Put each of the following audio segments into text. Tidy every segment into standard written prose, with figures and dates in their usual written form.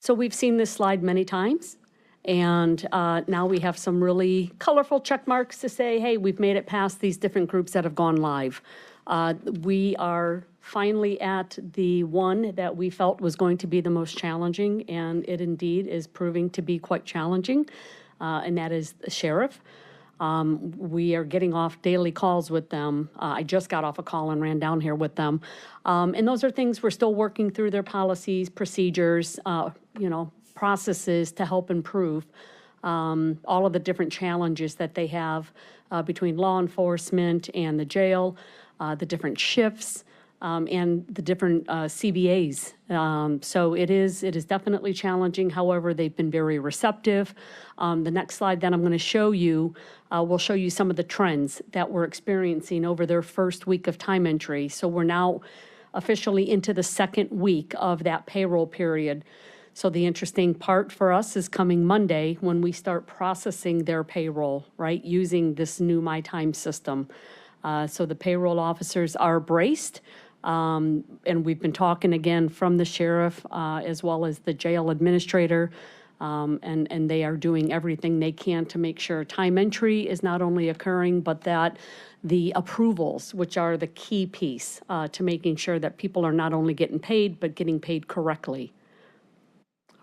So we've seen this slide many times, and now we have some really colorful check marks to say, hey, we've made it past these different groups that have gone live. We are finally at the one that we felt was going to be the most challenging, and it indeed is proving to be quite challenging, and that is the sheriff. We are getting off daily calls with them. I just got off a call and ran down here with them. And those are things we're still working through, their policies, procedures, processes to help improve all of the different challenges that they have between law enforcement and the jail, the different shifts, and the different CBAs. So it is definitely challenging. However, they've been very receptive. The next slide that I'm going to show you will show you some of the trends that we're experiencing over their first week of time entry. So we're now officially into the second week of that payroll period. So the interesting part for us is coming Monday when we start processing their payroll, right, using this new My Time system. So the payroll officers are braced. And we've been talking again from the sheriff as well as the jail administrator, and they are doing everything they can to make sure time entry is not only occurring, but that the approvals, which are the key piece to making sure that people are not only getting paid, but getting paid correctly.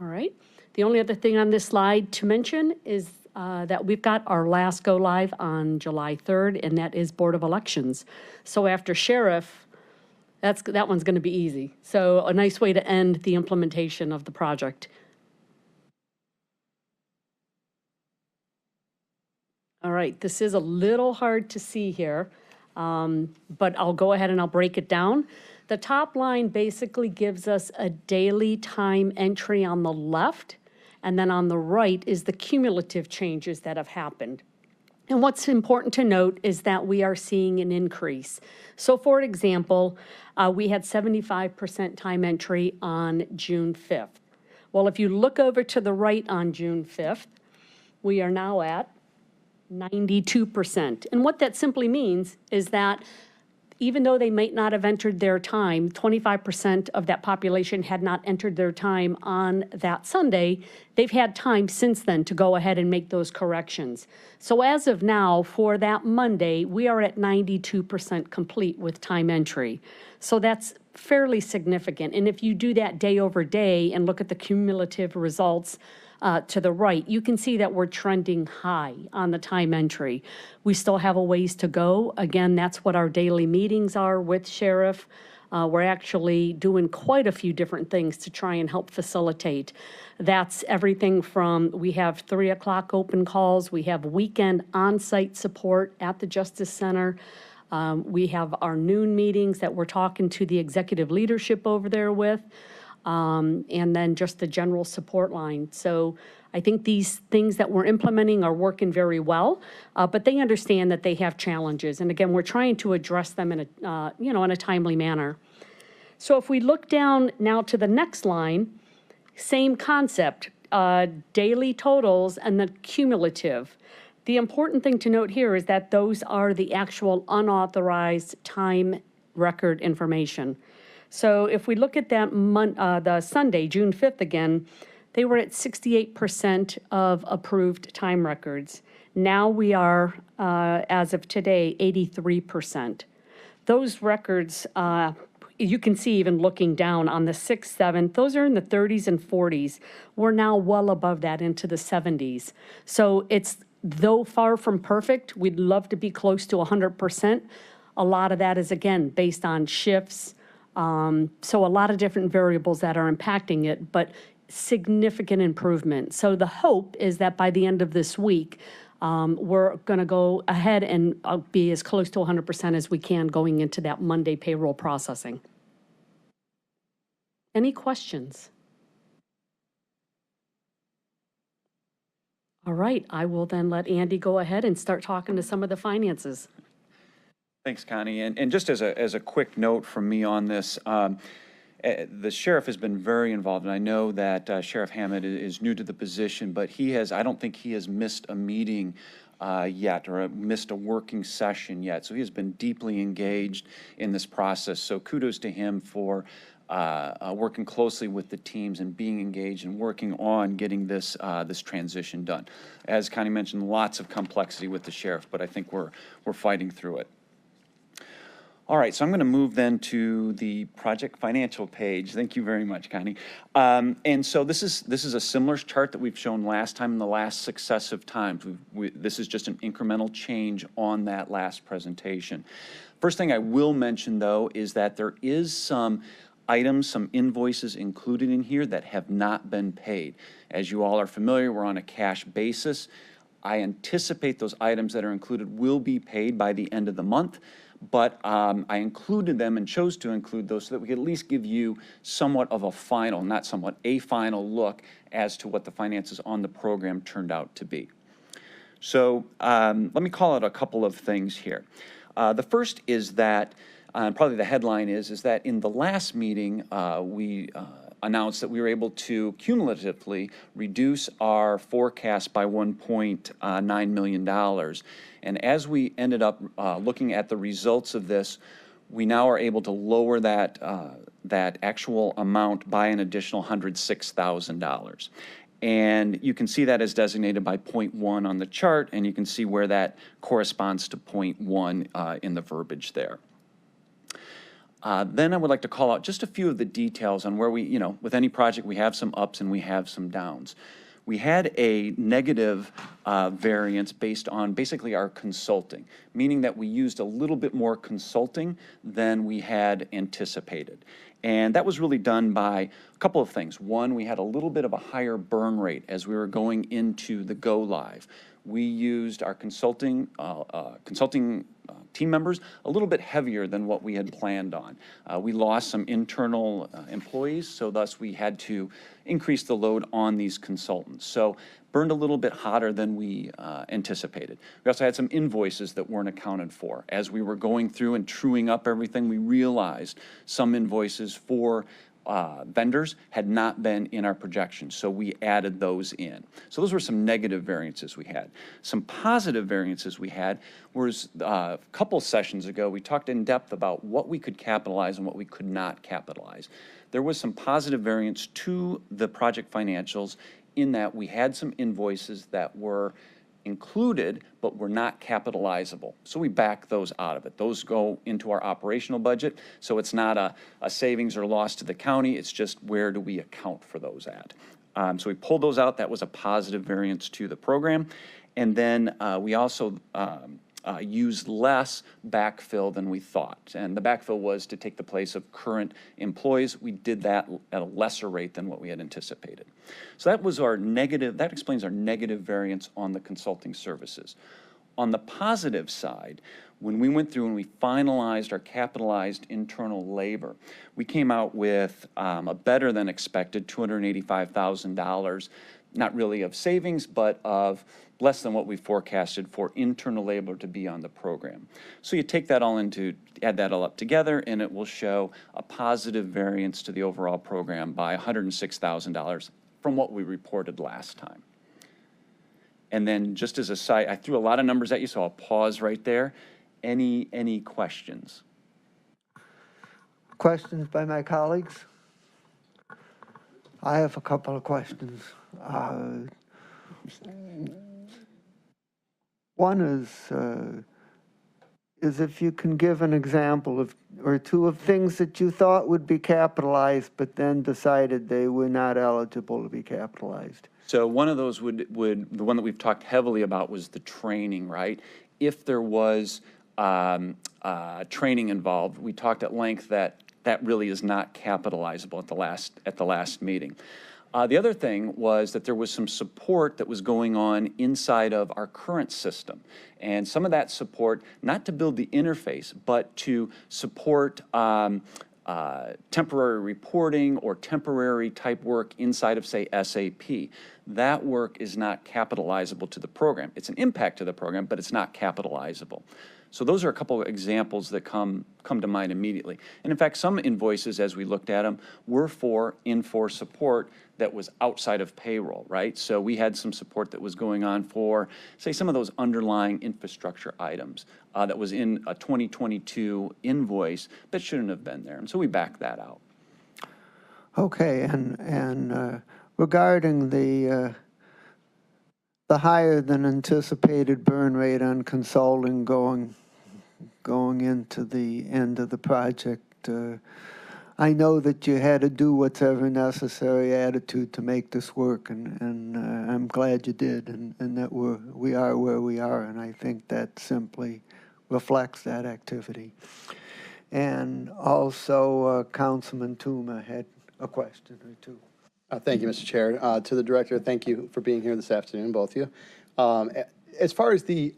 All right. The only other thing on this slide to mention is that we've got our last go live on July 3rd, and that is Board of Elections. So after sheriff, that one's going to be easy. So a nice way to end the implementation of the project. All right, this is a little hard to see here, but I'll go ahead and I'll break it down. The top line basically gives us a daily time entry on the left, and then on the right is the cumulative changes that have happened. And what's important to note is that we are seeing an increase. So for example, we had 75% time entry on June 5th. Well, if you look over to the right on June 5th, we are now at 92%. And what that simply means is that even though they might not have entered their time, 25% of that population had not entered their time on that Sunday, they've had time since then to go ahead and make those corrections. So as of now, for that Monday, we are at 92% complete with time entry. So that's fairly significant. And if you do that day over day and look at the cumulative results, to the right, you can see that we're trending high on the time entry. We still have a ways to go. Again, that's what our daily meetings are with sheriff. We're actually doing quite a few different things to try and help facilitate. That's everything from, we have 3 o'clock open calls, we have weekend on-site support at the Justice Center. We have our noon meetings that we're talking to the executive leadership over there with. And then just the general support line. So I think these things that we're implementing are working very well, but they understand that they have challenges. And again, we're trying to address them in a, in a timely manner. So if we look down now to the next line, same concept, daily totals and the cumulative. The important thing to note here is that those are the actual unauthorized time record information. So if we look at that the Sunday, June 5th again, they were at 68% of approved time records. Now we are, as of today, 83%. Those records, you can see even looking down on the 6th, 7th, those are in the 30s and 40s. We're now well above that into the 70s. So it's, though far from perfect, we'd love to be close to 100%. A lot of that is, again, based on shifts. So a lot of different variables that are impacting it, but significant improvement. So the hope is that by the end of this week, we're going to go ahead and be as close to 100% as we can going into that Monday payroll processing. Any questions? All right, I will then let Andy go ahead and start talking to some of the finances. Thanks, Connie. And just as a quick note from me on this, the sheriff has been very involved, and I know that Sheriff Hammond is new to the position, but I don't think he has missed a meeting yet or missed a working session yet. So he has been deeply engaged in this process. So kudos to him for working closely with the teams and being engaged and working on getting this transition done. As Connie mentioned, lots of complexity with the sheriff, but I think we're fighting through it. All right, so I'm going to move then to the project financial page. Thank you very much, Connie. And so this is a similar chart that we've shown last time in the last successive times. This is just an incremental change on that last presentation. First thing I will mention, though, is that there is some items, some invoices included in here that have not been paid. As you all are familiar, we're on a cash basis. I anticipate those items that are included will be paid by the end of the month, but I included them and chose to include those so that we could at least give you somewhat of a final, not somewhat, a final look as to what the finances on the program turned out to be. So let me call out a couple of things here. The first is that, probably the headline is that in the last meeting, we announced that we were able to cumulatively reduce our forecast by $1.9 million. And as we ended up looking at the results of this, we now are able to lower that, that actual amount by an additional $106,000. And you can see that as designated by 0.1 on the chart, and you can see where that corresponds to 0.1 in the verbiage there. Then I would like to call out just a few of the details on where we, with any project, we have some ups and we have some downs. We had a negative variance based on basically our consulting, meaning that we used a little bit more consulting than we had anticipated. And that was really done by a couple of things. One, we had a little bit of a higher burn rate as we were going into the go live. We used our consulting team members a little bit heavier than what we had planned on. We lost some internal employees, so thus we had to increase the load on these consultants. So burned a little bit hotter than we anticipated. We also had some invoices that weren't accounted for. As we were going through and truing up everything, we realized some invoices for vendors had not been in our projections, so we added those in. So those were some negative variances we had. Some positive variances we had was a couple sessions ago, we talked in depth about what we could capitalize and what we could not capitalize. There was some positive variance to the project financials in that we had some invoices that were included but were not capitalizable. So we back those out of it. Those go into our operational budget, so it's not a savings or loss to the county, it's just where do we account for those at. So we pulled those out. That was a positive variance to the program. And then we also used less backfill than we thought. And the backfill was to take the place of current employees. We did that at a lesser rate than what we had anticipated. So that was our negative, that explains our negative variance on the consulting services. On the positive side, when we went through and we finalized our capitalized internal labor, we came out with a better than expected $285,000, not really of savings, but of less than what we forecasted for internal labor to be on the program. So you take that all add that all up together, and it will show a positive variance to the overall program by $106,000 from what we reported last time. And then just as a side, I threw a lot of numbers at you, so I'll pause right there. Any questions? Questions by my colleagues? I have a couple of questions. One is if you can give an example of or two of things that you thought would be capitalized, but then decided they were not eligible to be capitalized. So one of those the one that we've talked heavily about was the training, right? If there was training involved, we talked at length that really is not capitalizable at the last meeting. The other thing was that there was some support that was going on inside of our current system. And some of that support, not to build the interface, but to support temporary reporting or temporary type work inside of, say, SAP. That work is not capitalizable to the program. It's an impact to the program, but it's not capitalizable. So those are a couple of examples that come to mind immediately. And in fact, some invoices, as we looked at them, were for in-force support that was outside of payroll, right? So we had some support that was going on for, say, some of those underlying infrastructure items that was in a 2022 invoice that shouldn't have been there. And so we backed that out. Okay, and regarding the higher than anticipated burn rate on consulting going into the end of the project, I know that you had to do whatever necessary attitude to make this work, and I'm glad you did, and that we are where we are, and I think that simply reflects that activity. And also, Councilman Tuma had a question or two. Thank you, Mr. Chair. To the director, thank you for being here this afternoon, both of you. As far as the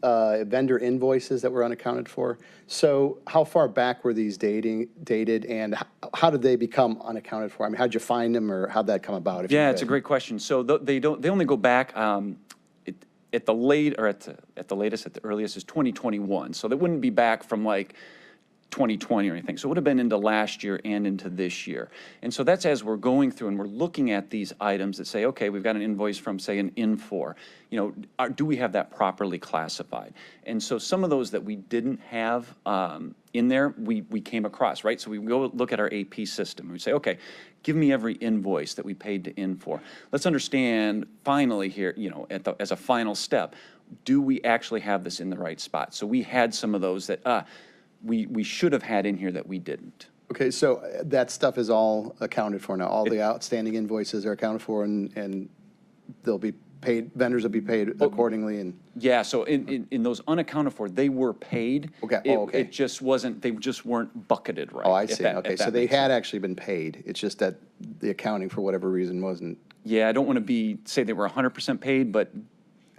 vendor invoices that were unaccounted for, so how far back were these dated, and how did they become unaccounted for? I mean, how'd you find them, or how'd that come about? Yeah, it's a great question. So they only go back at the latest, at the earliest is 2021. So they wouldn't be back from like 2020 or anything. So it would have been into last year and into this year. And so that's as we're going through and we're looking at these items that say, okay, we've got an invoice from, say, an Infor. Do we have that properly classified? And so some of those that we didn't have in there, we came across, right? So we go look at our AP system. We say, okay, give me every invoice that we paid to Infor. Let's understand finally here, as a final step, do we actually have this in the right spot? So we had some of those that, we should have had in here that we didn't. Okay, so that stuff is all accounted for now. All the outstanding invoices are accounted for, and they'll be paid, vendors will be paid accordingly. And yeah, so in those unaccounted for, they were paid. Okay. Okay. It just wasn't, they just weren't bucketed right. Oh, I see. Okay, so they had actually been paid. It's just that the accounting, for whatever reason, wasn't. Yeah, I don't want to say they were 100% paid, but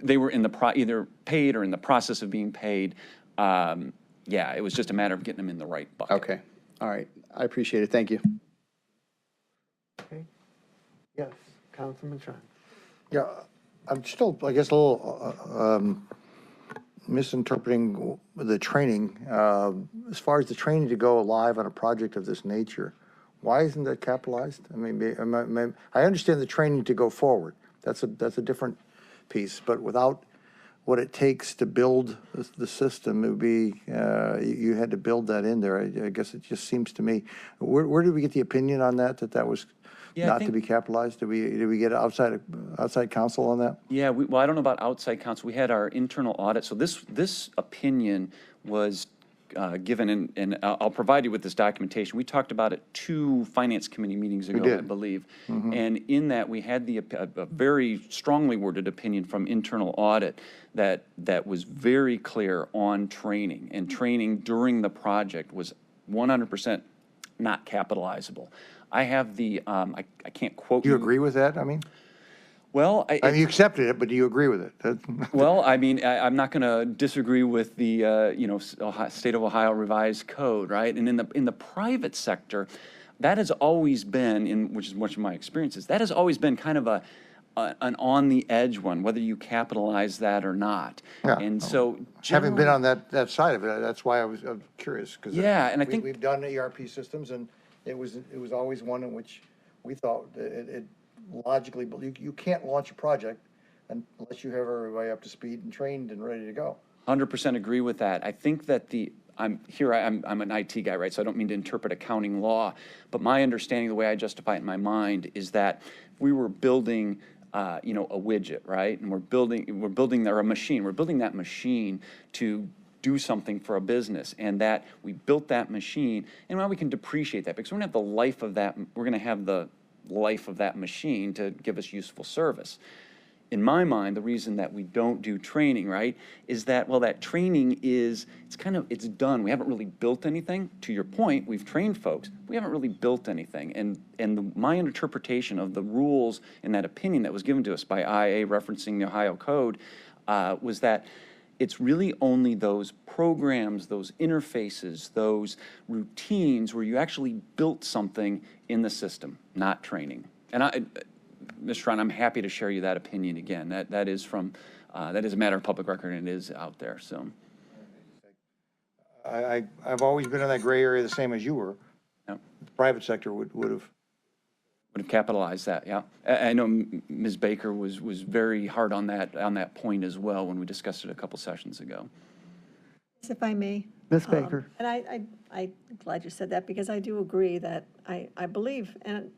they were in the either paid or in the process of being paid. Yeah, it was just a matter of getting them in the right bucket. Okay. All right. I appreciate it. Thank you. Okay. Yes, Councilman Tron. Yeah, I'm still, I guess, a little misinterpreting the training. As far as the training to go live on a project of this nature, why isn't that capitalized? I mean, I understand the training to go forward. That's a different piece, but without what it takes to build the system, it would be, you had to build that in there. I guess it just seems to me, where did we get the opinion on that was not to be capitalized? Did we get outside counsel on that? Yeah, well, I don't know about outside counsel. We had our internal audit. So this opinion was given, and I'll provide you with this documentation. We talked about it 2 finance committee meetings ago, I believe. Mm-hmm. And in that, we had a very strongly worded opinion from internal audit that was very clear on training. And training during the project was 100% not capitalizable. I have the, I can't quote you. Do you agree with that, I mean? Well, I mean, you accepted it, but do you agree with it? Well, I mean, I'm not going to disagree with the, State of Ohio revised code, right? And in the private sector, that has always been, which is much of my experiences, that has always been kind of an on the edge one, whether you capitalize that or not. Yeah. And so, having been on that side of it, that's why I was curious, because yeah, and I think we've done ERP systems, and it was always one in which we thought it logically, but you can't launch a project unless you have everybody up to speed and trained and ready to go. 100% agree with that. I think that I'm an IT guy, right? So I don't mean to interpret accounting law, but my understanding, the way I justify it in my mind, is that we were building, a widget, right? And we're building a machine. We're building that machine to do something for a business, and that we built that machine, and now we can depreciate that because we're going to have the life of that. We're going to have the life of that machine to give us useful service. In my mind, the reason that we don't do training, right, is that, well, that training it's done. We haven't really built anything. To your point, we've trained folks. We haven't really built anything. And my interpretation of the rules in that opinion that was given to us by IA referencing the Ohio Code was that it's really only those programs, those interfaces, those routines where you actually built something in the system, not training. And Mr. Ron, I'm happy to share you that opinion again. That is a matter of public record, and it is out there. So, I've always been in that gray area, the same as you were. Yep. The private sector would have capitalized that. Yeah, I know Ms. Baker was very hard on that point as well when we discussed it a couple sessions ago. If I may. Ms. Baker. And I'm glad you said that, because I do agree that I believe, and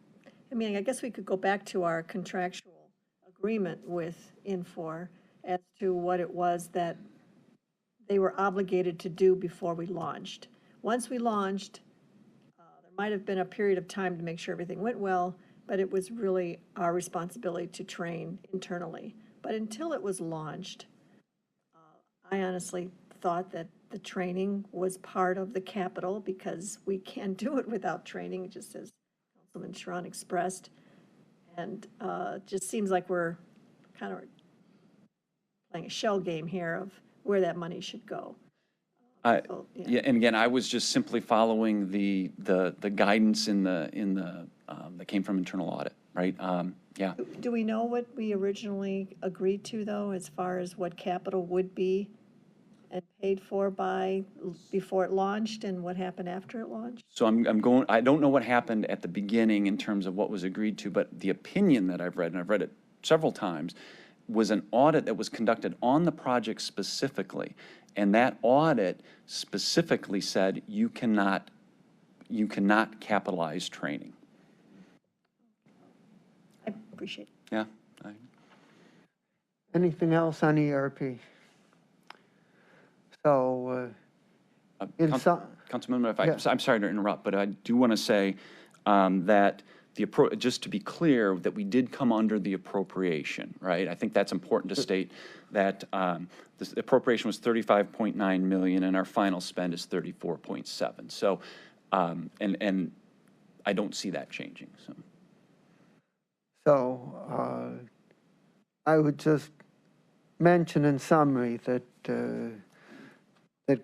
I mean, I guess we could go back to our contractual agreement with Infor as to what it was that they were obligated to do before we launched. Once we launched, there might have been a period of time to make sure everything went well, but it was really our responsibility to train internally. But until it was launched, I honestly thought that the training was part of the capital because we can't do it without training, just as Councilman Sharon expressed. And it just seems like we're kind of playing a shell game here of where that money should go. So, Yeah, and again, I was just simply following the guidance that came from internal audit, right? Yeah. Do we know what we originally agreed to, though, as far as what capital would be and paid for by, before it launched, and what happened after it launched? So I don't know what happened at the beginning in terms of what was agreed to, but the opinion that I've read, and I've read it several times, was an audit that was conducted on the project specifically. And that audit specifically said you cannot capitalize training. I appreciate it. Yeah. Anything else on ERP? So, Councilman, Yeah. I'm sorry to interrupt, but I do want to say that just to be clear, that we did come under the appropriation, right? I think that's important to state that this appropriation was 35.9 million and our final spend is 34.7. So, and I don't see that changing, so. So, I would just mention in summary that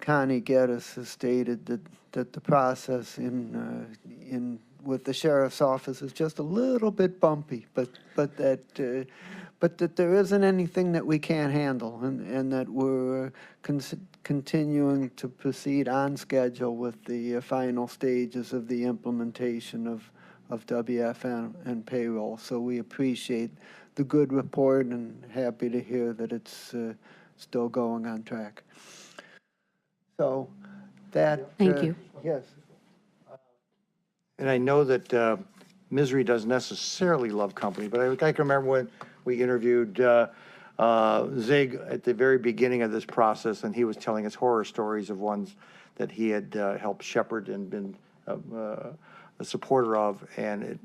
Connie Geddes has stated that the process with the sheriff's office is just a little bit bumpy, but that there isn't anything that we can't handle, and that we're continuing to proceed on schedule with the final stages of the implementation of WFM and payroll. So we appreciate the good report and happy to hear that it's still going on track. So that. Thank you. Yes. And I know that misery doesn't necessarily love company, but I can remember when we interviewed Zig at the very beginning of this process, and he was telling us horror stories of ones that he had helped shepherd and been a supporter of. And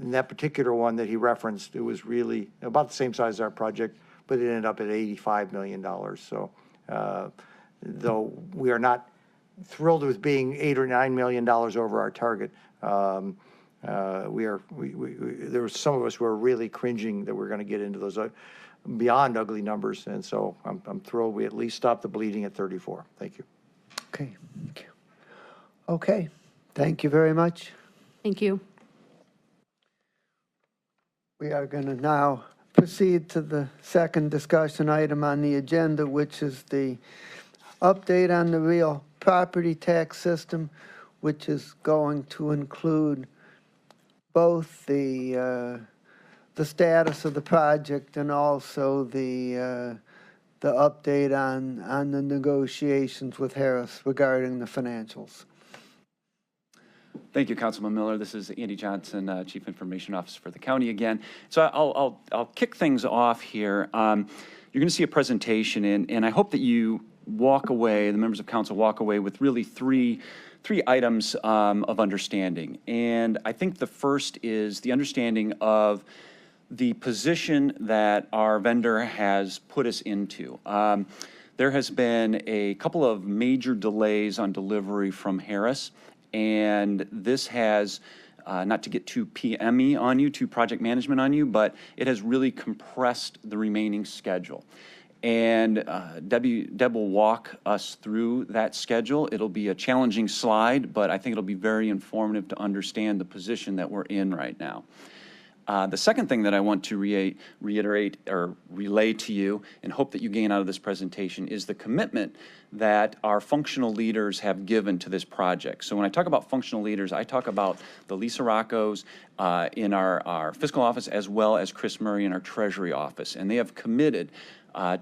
in that particular one that he referenced, it was really about the same size as our project, but it ended up at $85 million. So though we are not thrilled with being $8 or $9 million over our target, there were some of us who are really cringing that we're going to get into those beyond ugly numbers. And so I'm thrilled we at least stopped the bleeding at 34. Thank you. Okay. Thank you. Okay. Thank you very much. Thank you. We are going to now proceed to the second discussion item on the agenda, which is the update on the real property tax system, which is going to include both the status of the project and also the update on the negotiations with Harris regarding the financials. Thank you, Councilman Miller. This is Andy Johnson, Chief Information Officer for the county again. So I'll kick things off here. You're going to see a presentation, and I hope that you walk away, the members of council walk away with really three items of understanding. And I think the first is the understanding of the position that our vendor has put us into. There has been a couple of major delays on delivery from Harris, and this has, not to get too PME on you, too project management on you, but it has really compressed the remaining schedule. And Deb will walk us through that schedule. It'll be a challenging slide, but I think it'll be very informative to understand the position that we're in right now. The second thing that I want to reiterate or relay to you and hope that you gain out of this presentation is the commitment that our functional leaders have given to this project. So when I talk about functional leaders, I talk about the Lisa Roccos in our fiscal office, as well as Chris Murray in our treasury office. And they have committed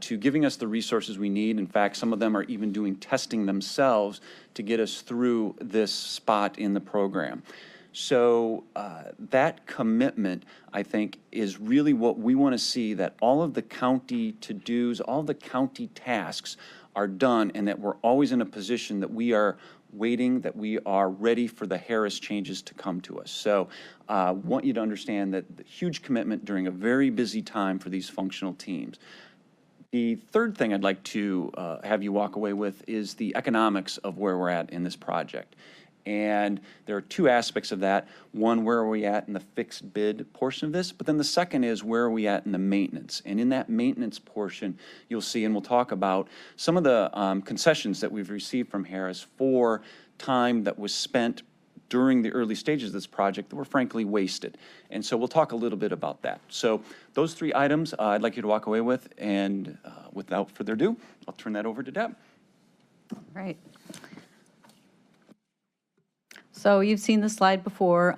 to giving us the resources we need. In fact, some of them are even doing testing themselves to get us through this spot in the program. So that commitment, I think, is really what we want to see, that all of the county to-dos, all of the county tasks are done, and that we're always in a position that we are waiting, that we are ready for the Harris changes to come to us. So I want you to understand that the huge commitment during a very busy time for these functional teams. The third thing I'd like to have you walk away with is the economics of where we're at in this project. And there are two aspects of that. One, where are we at in the fixed bid portion of this? But then the second is, where are we at in the maintenance? And in that maintenance portion, you'll see, and we'll talk about some of the concessions that we've received from Harris for time that was spent during the early stages of this project that were frankly wasted. And so we'll talk a little bit about that. So those three items I'd like you to walk away with, and without further ado, I'll turn that over to Deb. Right. So you've seen the slide before.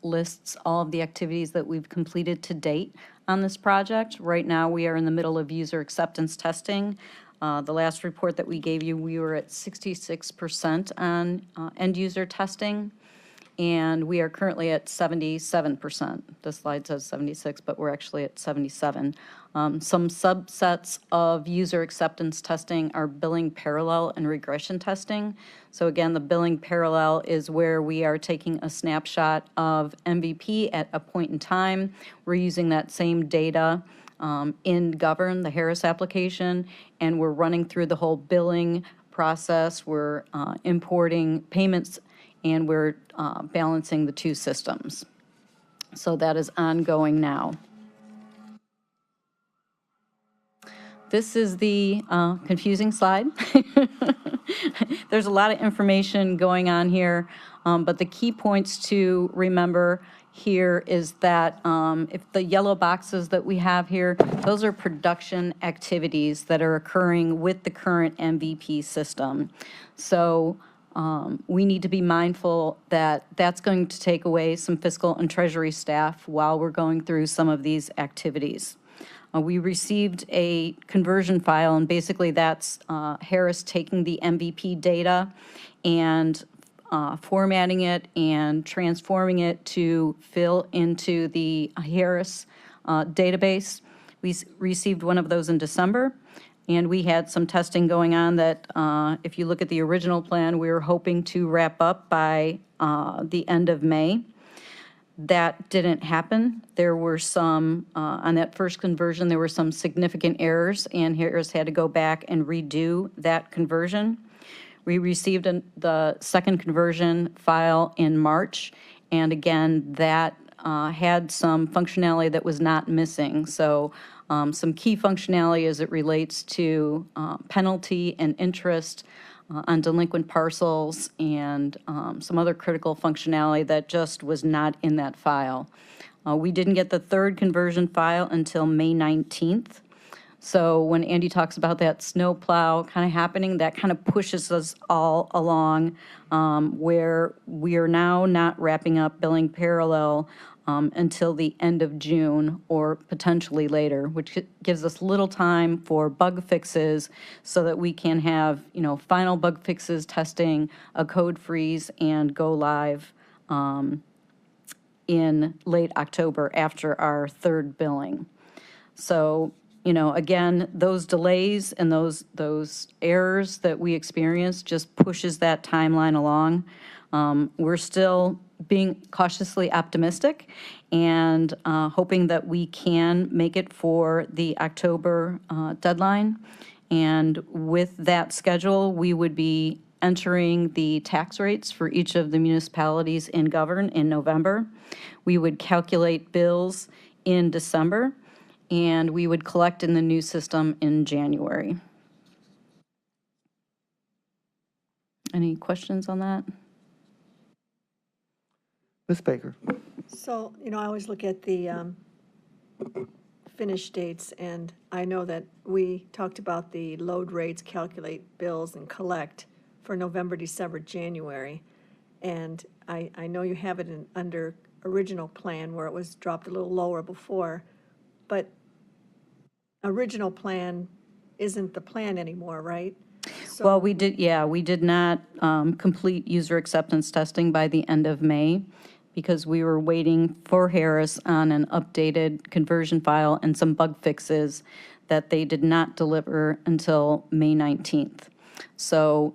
Lists all of the activities that we've completed to date on this project. Right now, we are in the middle of user acceptance testing. The last report that we gave you, we were at 66% on end user testing, and we are currently at 77%. The slide says 76, but we're actually at 77. Some subsets of user acceptance testing are billing parallel and regression testing. So again, the billing parallel is where we are taking a snapshot of MVP at a point in time. We're using that same data in Govern, the Harris application, and we're running through the whole billing process. We're importing payments, and we're balancing the two systems. So that is ongoing now. This is the confusing slide. There's a lot of information going on here, but the key points to remember here is that if the yellow boxes that we have here, those are production activities that are occurring with the current MVP system. So we need to be mindful that that's going to take away some fiscal and treasury staff while we're going through some of these activities. We received a conversion file, and basically that's Harris taking the MVP data and formatting it and transforming it to fill into the Harris database. We received one of those in December, and we had some testing going on that if you look at the original plan, we were hoping to wrap up by the end of May. That didn't happen. There were some, on that first conversion, there were some significant errors, and Harris had to go back and redo that conversion. We received the second conversion file in March, and again, that had some functionality that was not missing. So some key functionality as it relates to penalty and interest on delinquent parcels, and some other critical functionality that just was not in that file. We didn't get the third conversion file until May 19th. So when Andy talks about that snowplow kind of happening, that kind of pushes us all along where we are now not wrapping up billing parallel until the end of June or potentially later, which gives us little time for bug fixes so that we can have, final bug fixes, testing, a code freeze, and go live in late October after our third billing. So, again, those delays and those errors that we experienced just pushes that timeline along. We're still being cautiously optimistic and hoping that we can make it for the October deadline. And with that schedule, we would be entering the tax rates for each of the municipalities in Govern in November. We would calculate bills in December, and we would collect in the new system in January. Any questions on that? Ms. Baker. So, I always look at the finish dates, and I know that we talked about the load rates, calculate bills, and collect for November, December, January. And I know you have it under original plan where it was dropped a little lower before, but original plan isn't the plan anymore, right? Well, we did not complete user acceptance testing by the end of May because we were waiting for Harris on an updated conversion file and some bug fixes that they did not deliver until May 19th. So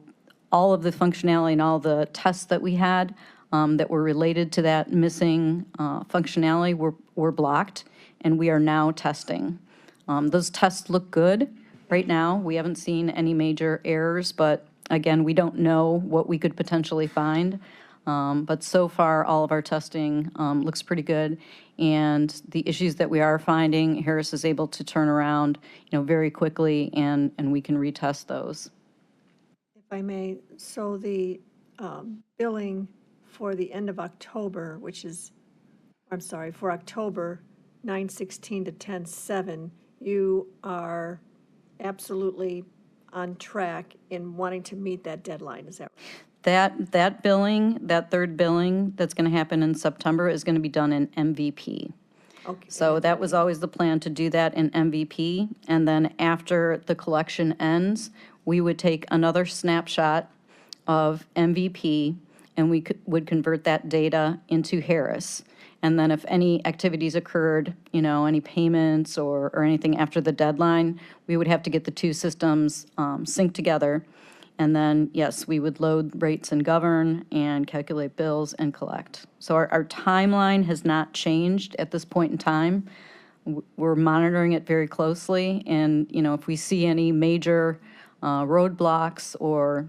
all of the functionality and all the tests that we had that were related to that missing functionality were blocked, and we are now testing. Those tests look good right now. We haven't seen any major errors, but again, we don't know what we could potentially find. But so far, all of our testing looks pretty good. And the issues that we are finding, Harris is able to turn around, very quickly, and we can retest those. If I may, so the billing for the end of October, for October 9/16 to 10/7, you are absolutely on track in wanting to meet that deadline, is that right? That billing, that third billing that's going to happen in September is going to be done in MVP. Okay. So that was always the plan, to do that in MVP. And then after the collection ends, we would take another snapshot of MVP, and we would convert that data into Harris. And then if any activities occurred, any payments or anything after the deadline, we would have to get the two systems synced together. And then, yes, we would load rates and govern and calculate bills and collect. So our timeline has not changed at this point in time. We're monitoring it very closely. And, if we see any major roadblocks or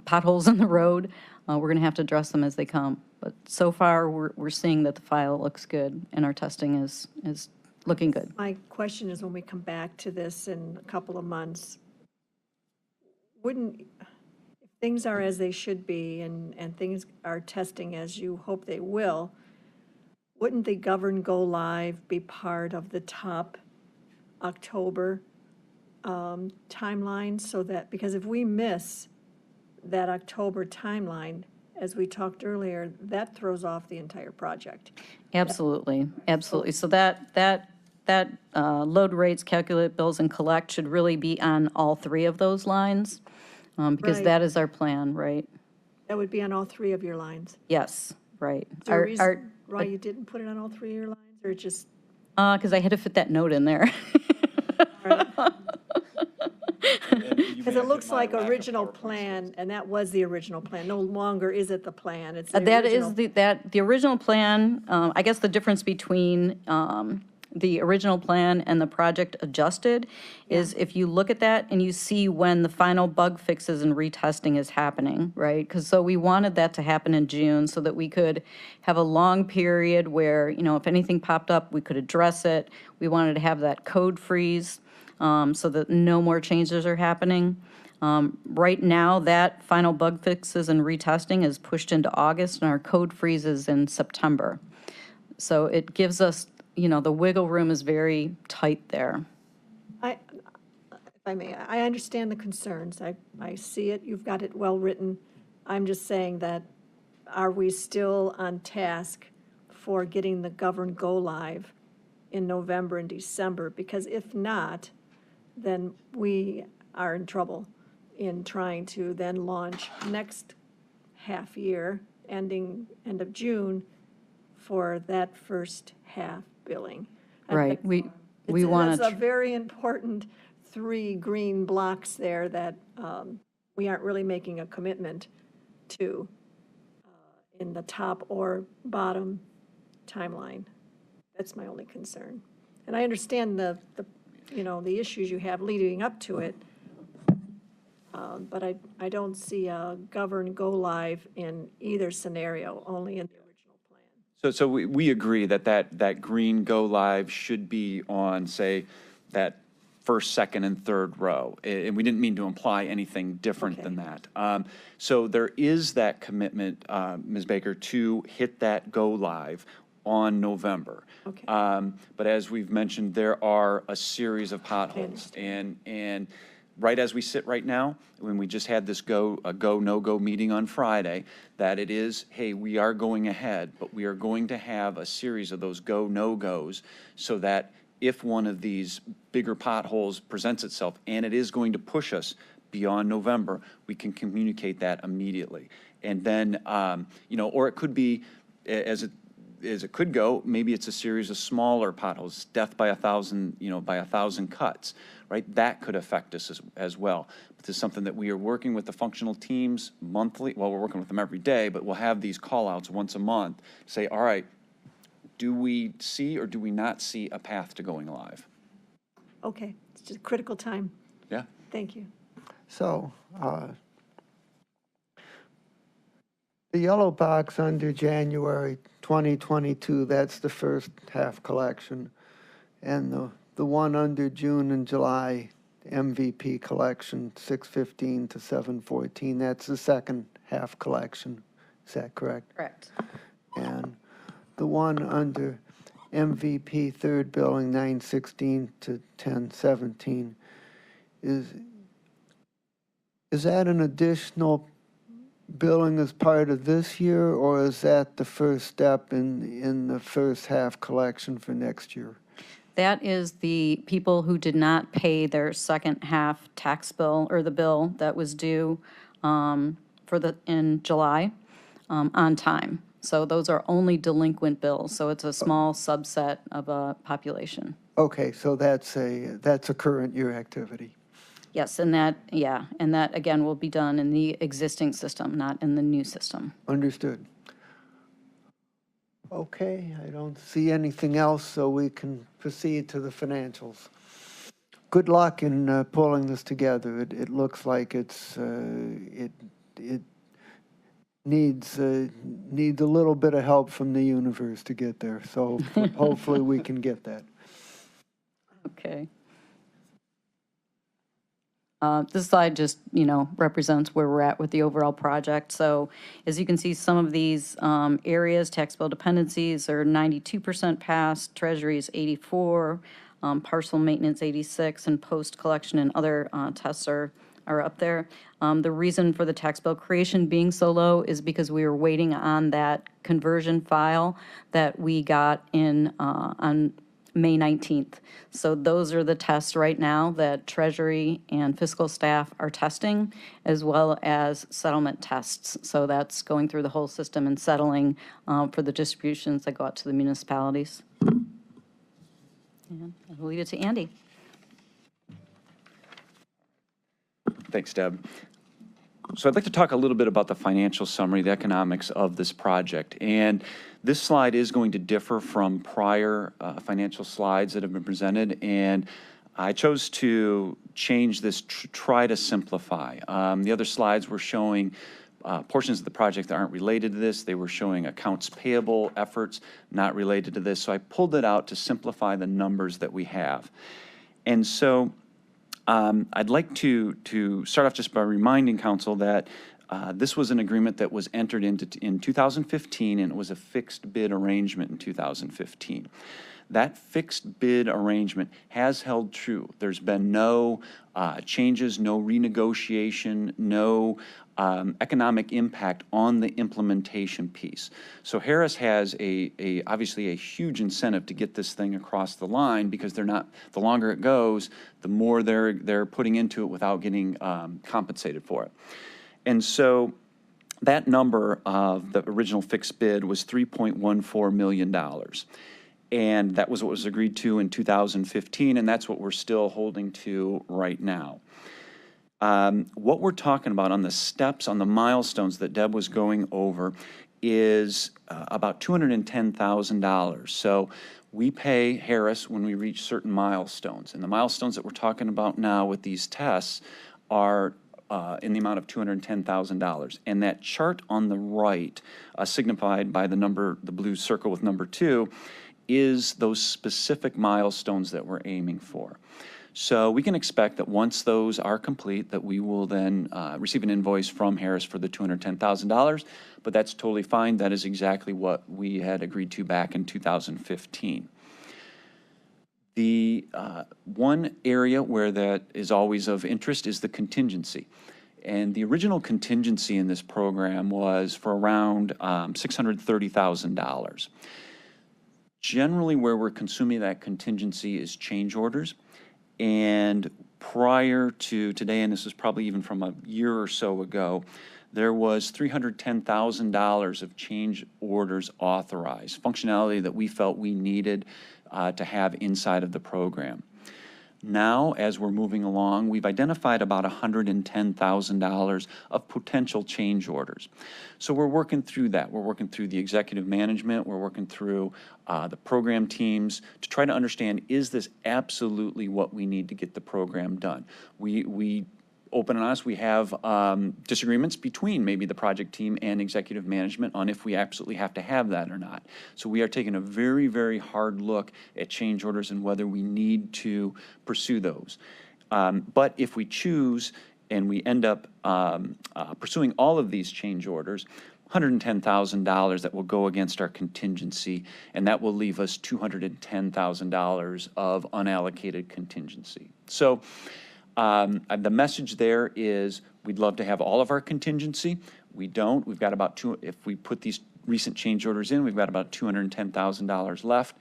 potholes in the road, we're going to have to address them as they come. But so far, we're seeing that the file looks good and our testing is looking good. My question is, when we come back to this in a couple of months, if things are as they should be and things are testing as you hope they will, wouldn't the govern go live be part of the top October timeline? So that, because if we miss that October timeline, as we talked earlier, that throws off the entire project. Absolutely, absolutely. So that load rates, calculate bills, and collect should really be on all three of those lines, because Right. that is our plan, right? That would be on all three of your lines. Yes, right. Is there a reason why you didn't put it on all three of your lines, or just? Because I had to fit that note in there. Because it looks like original plan, and that was the original plan. No longer is it the plan, it's the That original. is the original plan. I guess the difference between the original plan and the project adjusted is if you look at that and you see when the final bug fixes and retesting is happening, right? Because so we wanted that to happen in June so that we could have a long period where, if anything popped up, we could address it. We wanted to have that code freeze so that no more changes are happening. Right now, that final bug fixes and retesting is pushed into August, and our code freezes in September. So it gives us, the wiggle room is very tight there. If I may, I understand the concerns. I see it, you've got it well written. I'm just saying that, are we still on task for getting the govern go live in November and December? Because if not, then we are in trouble in trying to then launch next half year, end of June, for that first half billing. Right, we want That's a to, very important 3 green blocks there that we aren't really making a commitment to in the top or bottom timeline. That's my only concern. And I understand the issues you have leading up to it, but I don't see a govern go live in either scenario, only in the original plan. So we agree that green go live should be on, say, that first, second, and third row. And we didn't mean to imply anything different than that. So there is that commitment, Ms. Baker, to hit that go live on November. Okay. But as we've mentioned, there are a series of potholes. And right as we sit right now, when we just had this go, no-go meeting on Friday, that it is, hey, we are going ahead, but we are going to have a series of those go, no-goes so that if one of these bigger potholes presents itself, and it is going to push us beyond November, we can communicate that immediately. And then, or it could be, as it could go, maybe it's a series of smaller potholes, death by 1,000, by 1,000 cuts, right? That could affect us as well. This is something that we are working with the functional teams monthly. Well, we're working with them every day, but we'll have these call-outs once a month to say, all right, do we see or do we not see a path to going live? Okay, it's just a critical time. Yeah. Thank you. So, the yellow box under January 2022, that's the first half collection. And the one under June and July MVP collection, 6/15 to 7/14, that's the second half collection. Is that correct? Correct. And the one under MVP third billing, 9/16 to 10/17, is that an additional billing as part of this year, or is that the first step in the first half collection for next year? That is the people who did not pay their second half tax bill, or the bill that was due in July on time. So those are only delinquent bills, so it's a small subset of a population. Okay, so that's a current year activity. Yes, and that again will be done in the existing system, not in the new system. Understood. Okay, I don't see anything else, so we can proceed to the financials. Good luck in pulling this together. It looks like it needs a little bit of help from the universe to get there. So hopefully we can get that. Okay. This slide just, represents where we're at with the overall project. So as you can see, some of these areas, tax bill dependencies are 92% passed, Treasury is 84, parcel maintenance 86, and post-collection and other tests are up there. The reason for the tax bill creation being so low is because we were waiting on that conversion file that we got in on May 19th. So those are the tests right now that Treasury and fiscal staff are testing, as well as settlement tests. So that's going through the whole system and settling for the distributions that go out to the municipalities. And I'll leave it to Andy. Thanks, Deb. So I'd like to talk a little bit about the financial summary, the economics of this project. And this slide is going to differ from prior financial slides that have been presented. And I chose to change this, try to simplify. The other slides were showing portions of the project that aren't related to this. They were showing accounts payable efforts not related to this. So I pulled it out to simplify the numbers that we have. And so I'd like to start off just by reminding council that this was an agreement that was entered into in 2015, and it was a fixed bid arrangement in 2015. That fixed bid arrangement has held true. There's been no changes, no renegotiation, no economic impact on the implementation piece. So Harris has obviously a huge incentive to get this thing across the line, because the longer it goes, the more they're putting into it without getting compensated for it. And so that number of the original fixed bid was $3.14 million. And that was what was agreed to in 2015, and that's what we're still holding to right now. What we're talking about on the steps, on the milestones that Deb was going over, is about $210,000. So we pay Harris when we reach certain milestones. And the milestones that we're talking about now with these tests are in the amount of $210,000. And that chart on the right, signified by the blue circle with number 2, is those specific milestones that we're aiming for. So we can expect that once those are complete, that we will then receive an invoice from Harris for the $210,000, but that's totally fine. That is exactly what we had agreed to back in 2015. The one area where that is always of interest is the contingency. And the original contingency in this program was for around $630,000. Generally, where we're consuming that contingency is change orders. And prior to today, and this is probably even from a year or so ago, there was $310,000 of change orders authorized, functionality that we felt we needed to have inside of the program. Now, as we're moving along, we've identified about $110,000 of potential change orders. So we're working through that. We're working through the executive management. We're working through the program teams to try to understand, is this absolutely what we need to get the program done? We open and honest, we have disagreements between maybe the project team and executive management on if we absolutely have to have that or not. So we are taking a very, very hard look at change orders and whether we need to pursue those. But if we choose and we end up pursuing all of these change orders, $110,000 that will go against our contingency, and that will leave us $210,000 of unallocated contingency. So the message there is we'd love to have all of our contingency. We don't. We've got about if we put these recent change orders in, we've got about $210,000 left.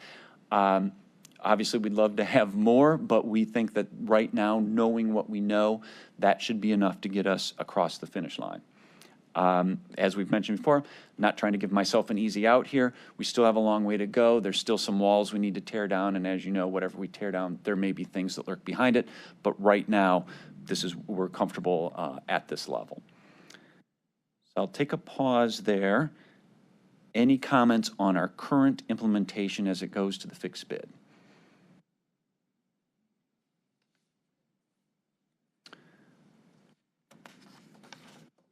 Obviously, we'd love to have more, but we think that right now, knowing what we know, that should be enough to get us across the finish line. As we've mentioned before, not trying to give myself an easy out here. We still have a long way to go. There's still some walls we need to tear down, and as you know, whatever we tear down, there may be things that lurk behind it, but right now, we're comfortable at this level. So I'll take a pause there. Any comments on our current implementation as it goes to the fixed bid?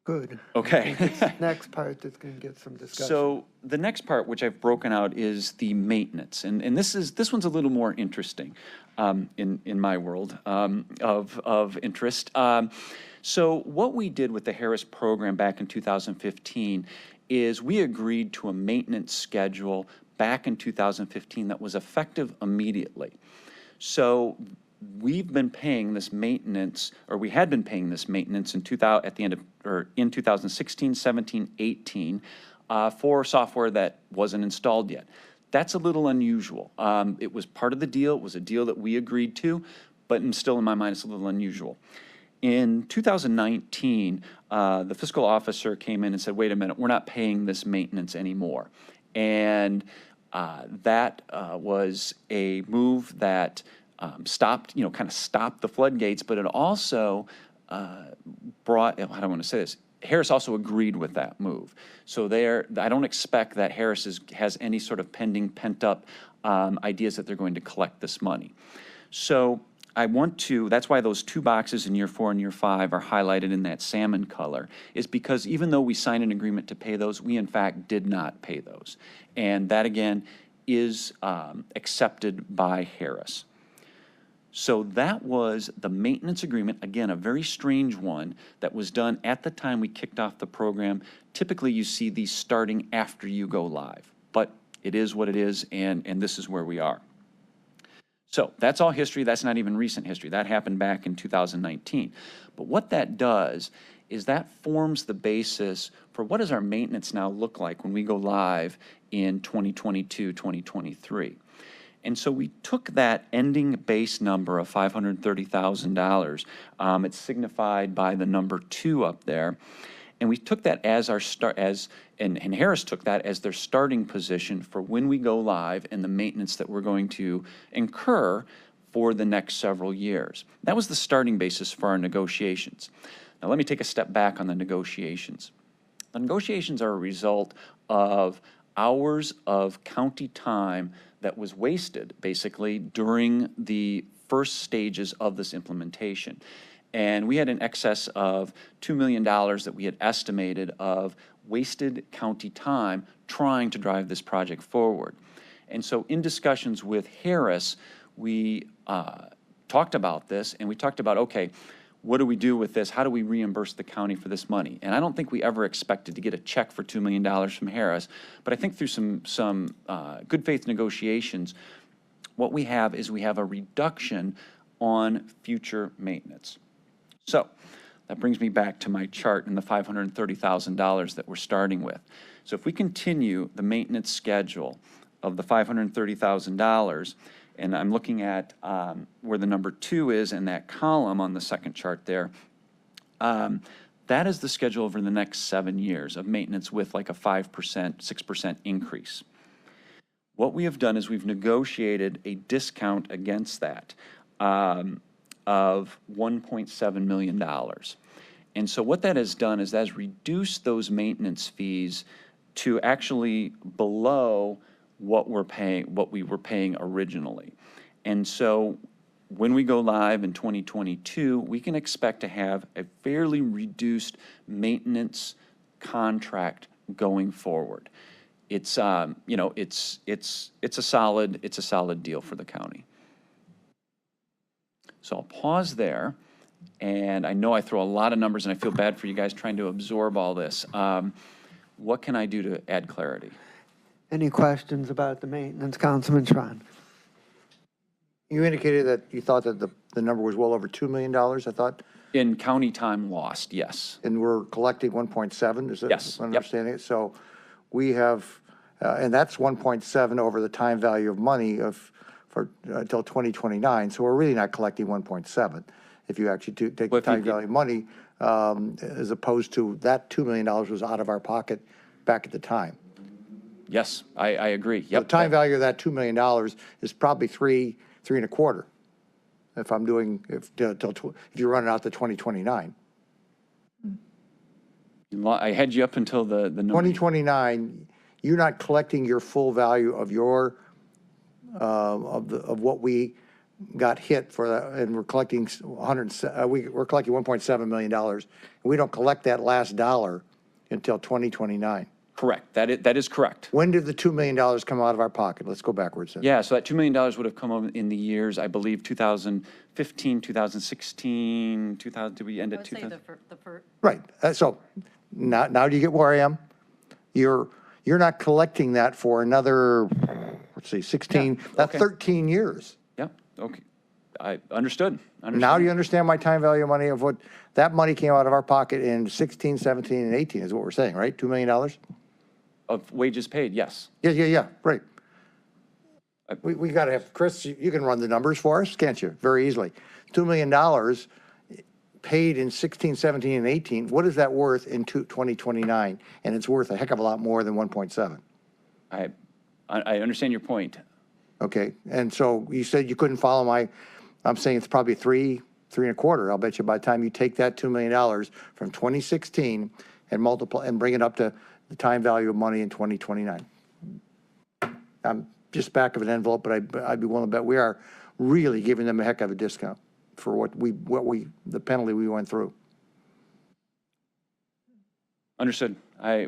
Good. Okay. Next part that's going to get some discussion. So the next part, which I've broken out, is the maintenance, and this one's a little more interesting in my world of interest. So what we did with the Harris program back in 2015 is we agreed to a maintenance schedule back in 2015 that was effective immediately. So we've been paying this maintenance, or we had been paying this maintenance in 2016, 17, 18 for software that wasn't installed yet. That's a little unusual. It was part of the deal. It was a deal that we agreed to, but still in my mind, it's a little unusual. In 2019, the fiscal officer came in and said, wait a minute, we're not paying this maintenance anymore. And that was a move that stopped, kind of stopped the floodgates, but it also brought, how do I want to say this? Harris also agreed with that move. So I don't expect that Harris has any sort of pending, pent-up ideas that they're going to collect this money. So that's why those two boxes in year 4 and year 5 are highlighted in that salmon color, is because even though we signed an agreement to pay those, we in fact did not pay those. And that again is accepted by Harris. So that was the maintenance agreement, again, a very strange one that was done at the time we kicked off the program. Typically, you see these starting after you go live, but it is what it is, and this is where we are. So that's all history. That's not even recent history. That happened back in 2019. But what that does is that forms the basis for what does our maintenance now look like when we go live in 2022, 2023. And so we took that ending base number of $530,000. It's signified by the number 2 up there. And we took that as our and Harris took that as their starting position for when we go live and the maintenance that we're going to incur for the next several years. That was the starting basis for our negotiations. Now let me take a step back on the negotiations. The negotiations are a result of hours of county time that was wasted, basically, during the first stages of this implementation. And we had an excess of $2 million that we had estimated of wasted county time trying to drive this project forward. And so in discussions with Harris, we talked about this, and we talked about, okay, what do we do with this? How do we reimburse the county for this money? And I don't think we ever expected to get a check for $2 million from Harris, but I think through some good faith negotiations, what we have is we have a reduction on future maintenance. So that brings me back to my chart and the $530,000 that we're starting with. So if we continue the maintenance schedule of the $530,000, And I'm looking at where the number 2 is in that column on the second chart there. That is the schedule over the next 7 years of maintenance with like a 5%, 6% increase. What we have done is we've negotiated a discount against that of $1.7 million. And so what that has done is that has reduced those maintenance fees to actually below what we were paying originally. And so when we go live in 2022, we can expect to have a fairly reduced maintenance contract going forward. It's you know, it's a solid deal for the county. So I'll pause there, and I know I throw a lot of numbers, and I feel bad for you guys trying to absorb all this. What can I do to add clarity? Any questions about the maintenance, Councilman Schwan? You indicated that you thought that the number was well over $2 million, I thought, In county time lost, yes. and we're collecting 1.7, is that Yes, what I'm yep. understanding it? So we have, and that's 1.7 over the time value of money for until 2029, so we're really not collecting 1.7 if you actually take Well, the if you time value of money, as opposed to that $2 million was out of our pocket back at the time. Yes, I agree. The Yep. time value of that $2 million is probably three and a quarter. If I'm doing, if you're running out to 2029. I had you up until the number. 2029, you're not collecting your full value of your, of what we got hit for that, and we're collecting we're collecting $1.7 million. And we don't collect that last dollar until 2029. Correct. That is correct. When did the $2 million come out of our pocket? Let's go backwards then. Yeah, so that $2 million would have come in the years, I believe, 2015, 2016, 2000, did we end at 2000? Right. So now do you get where I am? You're not collecting that for another, let's see, 16, Yeah, that's okay. 13 years. Yeah, okay. I understood. Now do you understand my time value of money of what, that money came out of our pocket in 16, 17, and 18 is what we're saying, right? $2 million? Of wages paid, yes. Yeah, right. We got to have, Chris, you can run the numbers for us, can't you? Very easily. $2 million paid in 16, 17, and 18, what is that worth in 2029? And it's worth a heck of a lot more than 1.7. I understand your point. Okay, and so you said you couldn't follow I'm saying it's probably three and a quarter. I'll bet you by the time you take that $2 million from 2016 and multiply and bring it up to the time value of money in 2029. I'm just back of an envelope, but I'd be willing to bet we are really giving them a heck of a discount for the penalty we went through. Understood. I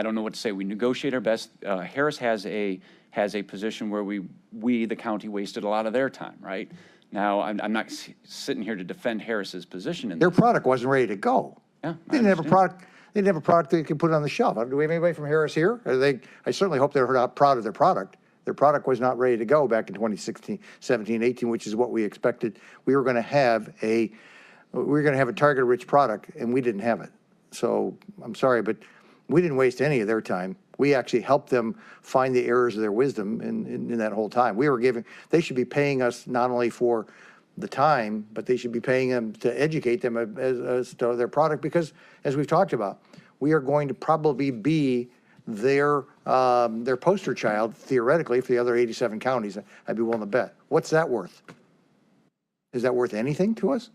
don't know what to say. We negotiate our best. Harris has a position where we, the county, wasted a lot of their time, right? Now, I'm not sitting here to defend Harris's position in Their this. product wasn't ready to go. Yeah, They didn't have a product. They didn't have a product they could put on the shelf. Do we have anybody from Harris here? I certainly hope they're not proud of their product. Their product was not ready to go back in 2016, 17, 18, which is what we expected. We were going to have a target-rich product, and we didn't have it. So I'm sorry, but we didn't waste any of their time. We actually helped them find the errors of their wisdom in that whole time. They should be paying us not only for the time, but they should be paying them to educate them as to their product, because as we've talked about, we are going to probably be their poster child, theoretically, for the other 87 counties. I'd be willing to bet. What's that worth? Is that worth anything to us?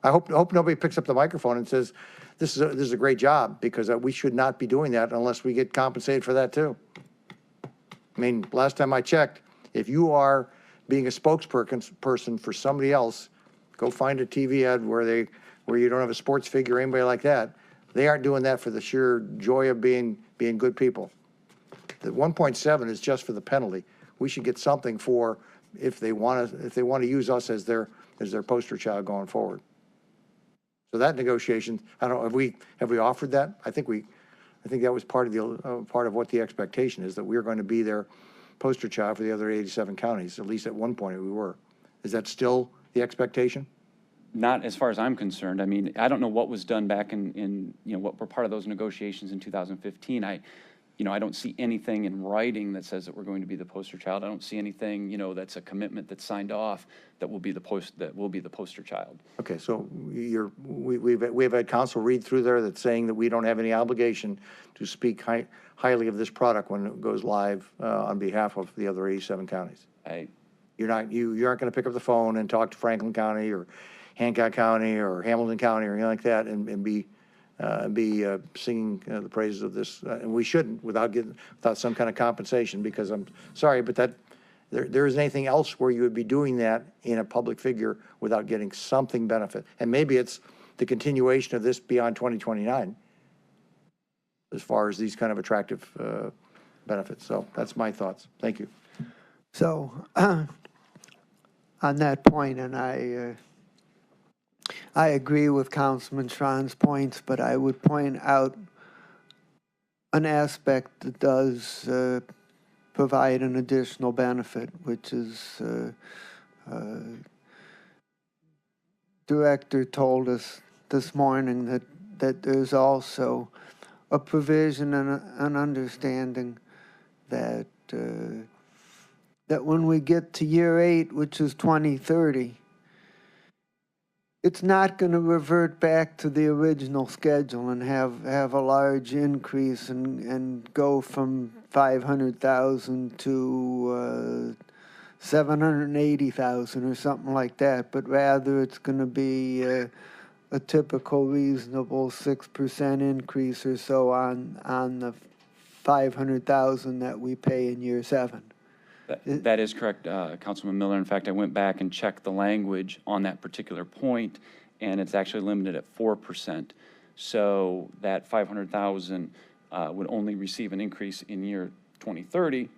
I hope nobody picks up the microphone and says, this is a great job, because we should not be doing that unless we get compensated for that too. I mean, last time I checked, if you are being a spokesperson for somebody else, go find a TV ad where you don't have a sports figure or anybody like that. They aren't doing that for the sheer joy of being good people. The 1.7 is just for the penalty. We should get something for if they want to use us as their poster child going forward. So that negotiation, I don't know, have we offered that? I think that was part of what the expectation is, that we are going to be their poster child for the other 87 counties. At least at one point we were. Is that still the expectation? Not as far as I'm concerned. I mean, I don't know what was done back in what were part of those negotiations in 2015. I don't see anything in writing that says that we're going to be the poster child. I don't see anything, that's a commitment that's signed off that will be the poster child. Okay, so we've had counsel read through there that's saying that we don't have any obligation to speak highly of this product when it goes live on behalf of the other 87 counties. You aren't going to pick up the phone and talk to Franklin County or Hancock County or Hamilton County or anything like that and be singing the praises of this, and we shouldn't without some kind of compensation, because I'm sorry, but there isn't anything else where you would be doing that in a public figure without getting something benefit. And maybe it's the continuation of this beyond 2029 as far as these kind of attractive benefits. So that's my thoughts. Thank you. So on that point, and I agree with Councilman Schron's points, but I would point out an aspect that does provide an additional benefit, which is Director told us this morning that there's also a provision and an understanding that that when we get to year 8, which is 2030, it's not going to revert back to the original schedule and have a large increase and go from 500,000 to 780,000 or something like that, but rather it's going to be a typical reasonable 6% increase or so on the 500,000 that we pay in year 7. That is correct, Councilman Miller. In fact, I went back and checked the language on that particular point, and it's actually limited at 4%. So that 500,000 would only receive an increase in year 2030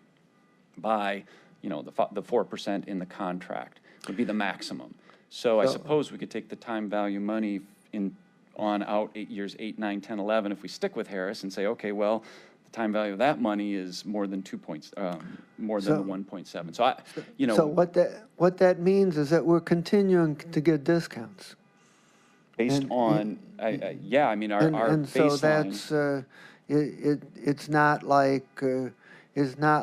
by, the 4% in the contract would be the maximum. So I suppose we could take the time value money on out 8 years, 8, 9, 10, 11, if we stick with Harris and say, okay, well, time value of that money is more than 2 points, more than 1.7. So So what that means is that we're continuing to get discounts. Based on, our and so baseline. It's not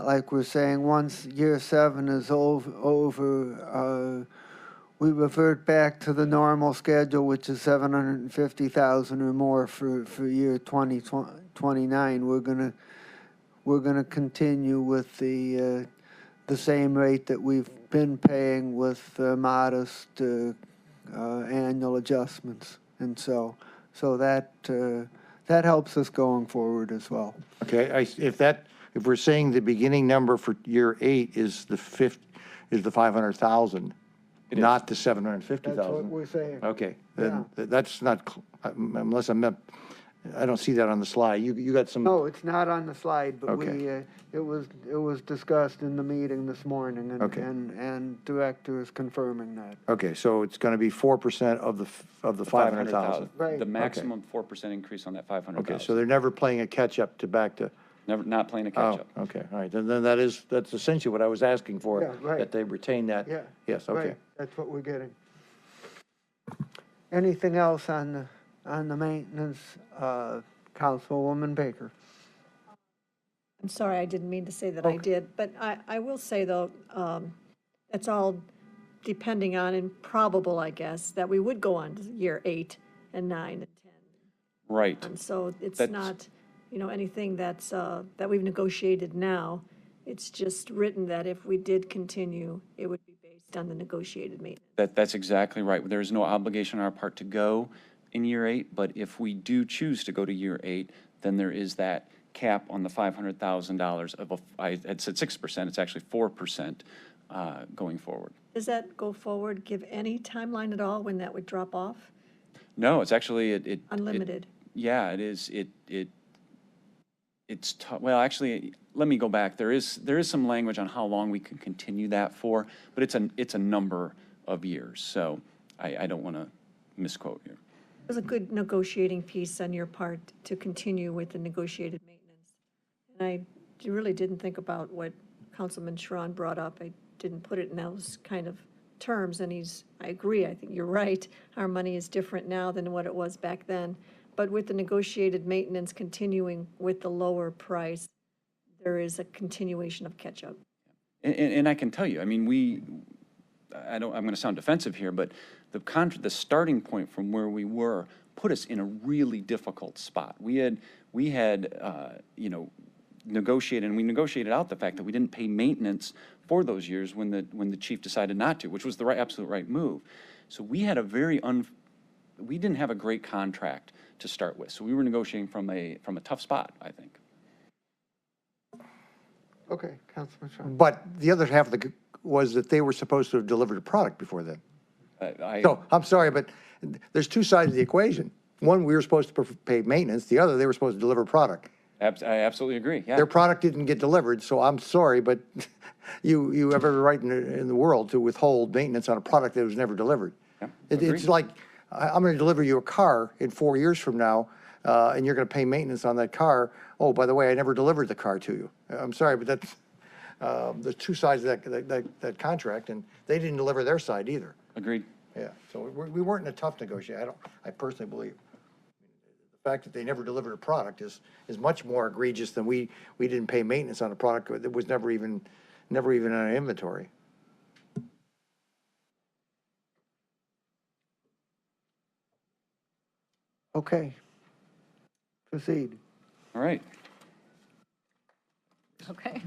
like we're saying once year 7 is over, we revert back to the normal schedule, which is 750,000 or more for year 2029. We're gonna continue with the same rate that we've been paying with modest annual adjustments, and so that helps us going forward as well. Okay, if we're saying the beginning number for year 8 is the 500,000, not the 750,000. That's what we're saying. Okay, then that's not, unless I don't see that on the slide. You got some. No, it's not on the slide, but Okay. it was discussed in the meeting this morning, and Okay. and Director is confirming that. Okay, so it's going to be 4% of the 500,000. Right. The maximum 4% increase on that 500,000. Okay, so they're never playing a catch-up to back to. Not playing a catch-up. Oh, okay, all right, then that's essentially what I was asking for. Yeah, right. That they retain that. Yeah. Yes, okay. Right, that's what we're getting. Anything else on the maintenance, Councilwoman Baker? I'm sorry, I didn't mean to say that I did, but I will say, though, it's all depending on and probable, I guess, that we would go on to year 8 and 9 and 10. Right. And so it's That's- not, anything that we've negotiated now. It's just written that if we did continue, it would be based on the negotiated maintenance. That's exactly right. There is no obligation on our part to go in year 8, but if we do choose to go to year 8, then there is that cap on the $500,000 I had said 6%, it's actually 4% going forward. Does that go forward, give any timeline at all when that would drop off? No, it's actually, Unlimited? yeah, it is. Well, actually, let me go back. There is some language on how long we can continue that for, but it's a number of years. So I don't want to misquote here. It was a good negotiating piece on your part to continue with the negotiated maintenance. And I really didn't think about what Councilman Schron brought up. I didn't put it in those kind of terms, and I agree, I think you're right. Our money is different now than what it was back then. But with the negotiated maintenance continuing with the lower price, there is a continuation of catch-up. And I can tell you, I mean, I'm going to sound defensive here, but the starting point from where we were put us in a really difficult spot. We had negotiated, and we negotiated out the fact that we didn't pay maintenance for those years when the chief decided not to, which was the absolute right move. So we had we didn't have a great contract to start with. So we were negotiating from a tough spot, I think. Okay, Councilman Shaw. But the other half of was that they were supposed to have delivered a product before then. So, I'm sorry, but there's two sides of the equation. One, we were supposed to pay maintenance. The other, they were supposed to deliver a product. I absolutely agree, yeah. Their product didn't get delivered, so I'm sorry, but you have every right in the world to withhold maintenance on a product that was never delivered. Yeah, It's like, I'm going to deliver you a car in 4 years from now, and you're going to pay maintenance on that car. Oh, by the way, I never delivered the car to you. I'm sorry, but that's, there's two sides of that contract, and they didn't deliver their side either. Agreed. Yeah, so we weren't in a tough negotiation. I personally believe. The fact that they never delivered a product is much more egregious than we didn't pay maintenance on a product that was never even in our inventory. Okay. Proceed. All right. Okay.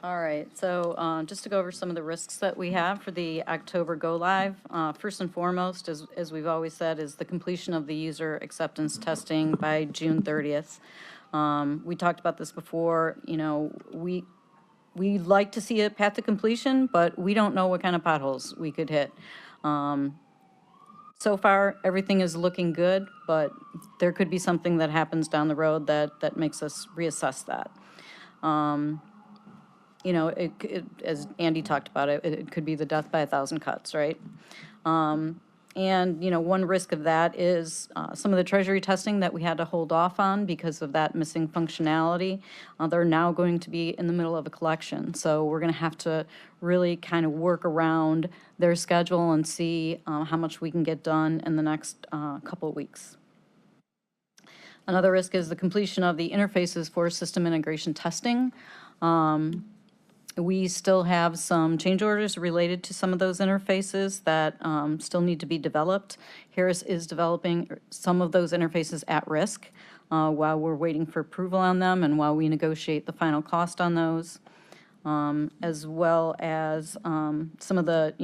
All right, so just to go over some of the risks that we have for the October go-live, first and foremost, as we've always said, is the completion of the user acceptance testing by June 30th. We talked about this before, we like to see a path to completion, but we don't know what kind of potholes we could hit. So far, everything is looking good, but there could be something that happens down the road that makes us reassess that. As Andy talked about, it could be the death by 1,000 cuts, right? And one risk of that is some of the treasury testing that we had to hold off on because of that missing functionality. They're now going to be in the middle of a collection. So we're going to have to really kind of work around their schedule and see how much we can get done in the next couple of weeks. Another risk is the completion of the interfaces for system integration testing. We still have some change orders related to some of those interfaces that still need to be developed. Harris is developing some of those interfaces at risk while we're waiting for approval on them and while we negotiate the final cost on those, as well as some of the,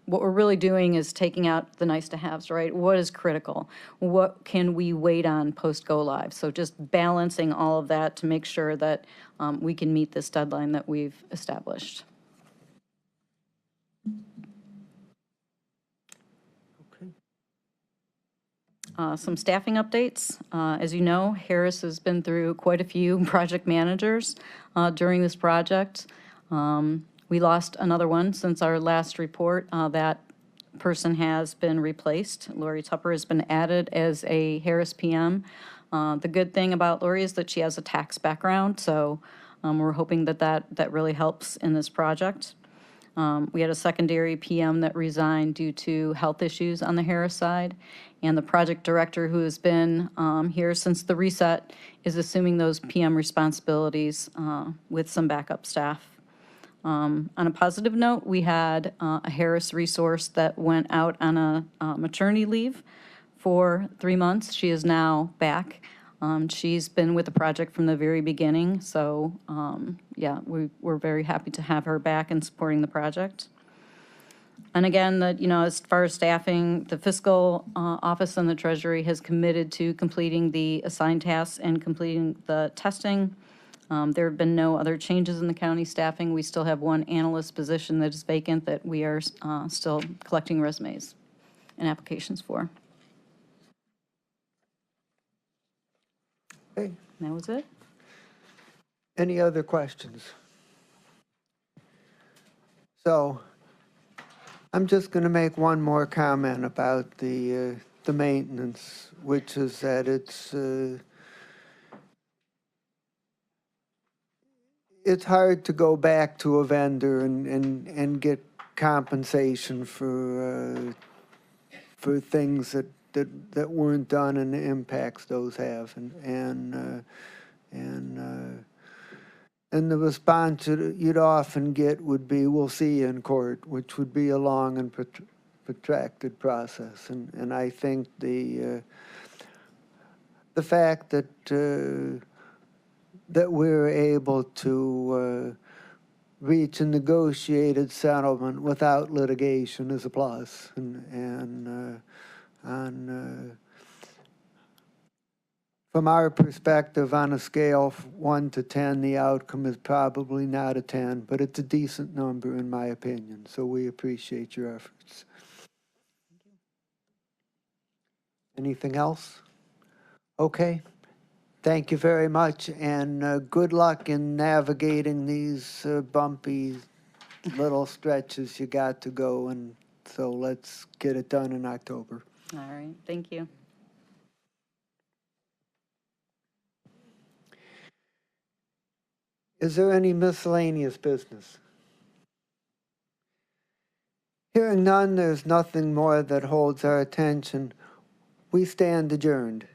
what we're really doing is taking out the nice to haves, right? What is critical? What can we wait on post go live? So just balancing all of that to make sure that we can meet this deadline that we've established. Okay. Some staffing updates. As you know, Harris has been through quite a few project managers during this project. We lost another one since our last report. That person has been replaced. Lori Tupper has been added as a Harris PM. The good thing about Lori is that she has a tax background, so we're hoping that really helps in this project. We had a secondary PM that resigned due to health issues on the Harris side, and the project director, who has been here since the reset, is assuming those PM responsibilities with some backup staff. On a positive note, we had a Harris resource that went out on a maternity leave for 3 months. She is now back. She's been with the project from the very beginning, so yeah, we're very happy to have her back and supporting the project. And again, as far as staffing, the fiscal office and the treasury has committed to completing the assigned tasks and completing the testing. There have been no other changes in the county staffing. We still have one analyst position that is vacant that we are still collecting resumes and applications for. Okay. That was it. Any other questions? So I'm just going to make one more comment about the maintenance, which is that it's hard to go back to a vendor and get compensation for things that weren't done and the impacts those have. And And the response you'd often get would be, "We'll see you in court," which would be a long and protracted process. And I think the fact that that we're able to reach a negotiated settlement without litigation is a plus. From our perspective, on a scale of 1 to 10, the outcome is probably not a 10, but it's a decent number in my opinion. So we appreciate your efforts. Anything else? Okay. Thank you very much, and good luck in navigating these bumpy little stretches you got to go, and so let's get it done in October. All right, thank you. Is there any miscellaneous business? Hearing none, there's nothing more that holds our attention. We stand adjourned.